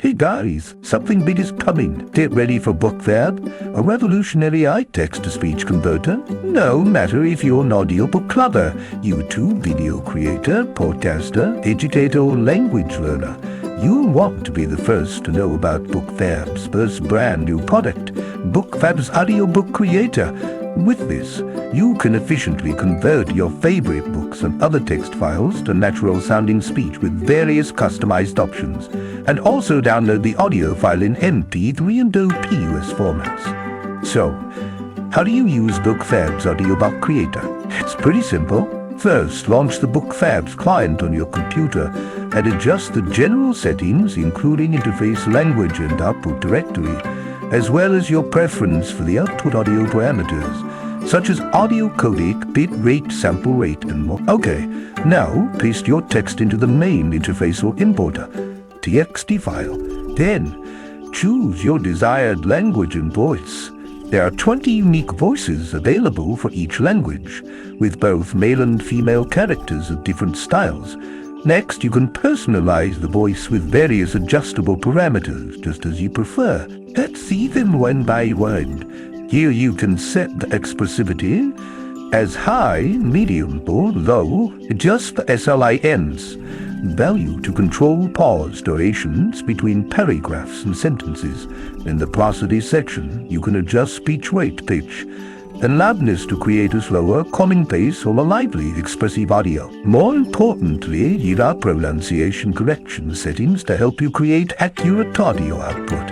Hey guys, something big is coming. Get ready for BookFab, a revolutionary text-to-speech converter. No matter if you're an audiobook lover, YouTube video creator, podcaster, educator, or language learner, you'll want to be the first to know about BookFab's first brand new product, BookFab's AudioBook Creator. With this, you can efficiently convert your favorite books and other text files to natural-sounding speech with various customized options, and also download the audio file in MP3 and OPUS formats. So, how do you use BookFab's AudioBook Creator? It's pretty simple. First, launch the BookFab's client on your computer and adjust the general settings, including interface language and output directory, as well as your preference for the output audio parameters, such as audio codec, bit rate, sample rate, and more. Okay, now paste your text into the main interface or importer, TXT file. Then, choose your desired language and voice. There are 20 unique voices available for each language, with both male and female characters of different styles. Next, you can personalize the voice with various adjustable parameters, just as you prefer. Let's see them one by one. Here you can set the expressivity as high, medium, or low, adjust the SLINs value to control pause durations between paragraphs and sentences. In the prosody section, you can adjust speech rate, pitch, and loudness to create a slower, calming pace or a lively, expressive audio. More importantly, here are pronunciation correction settings to help you create accurate audio output.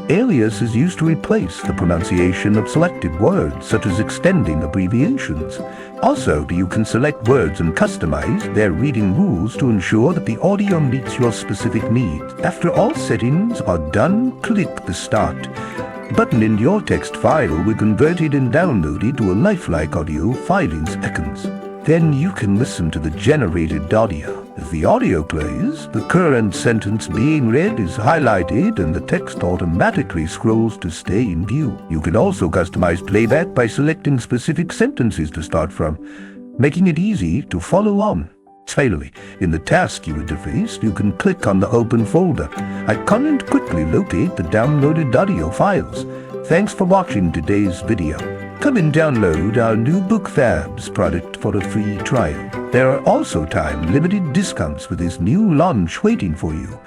Alias is used to replace the pronunciation of selected words, such as extending abbreviations. Also, you can select words and customize their reading rules to ensure that the audio meets your specific needs. After all settings are done, click the Start button in your text file will convert it and download it to a lifelike audio file in seconds. Then you can listen to the generated audio. As the audio plays, the current sentence being read is highlighted and the text automatically scrolls to stay in view. You can also customize playback by selecting specific sentences to start from, making it easy to follow on. Finally, in the task view interface, you can click on the Open folder icon and quickly locate the downloaded audio files. Thanks for watching today's video. Come and download our new BookFab's product for a free trial. There are also time-limited discounts for this new launch waiting for you.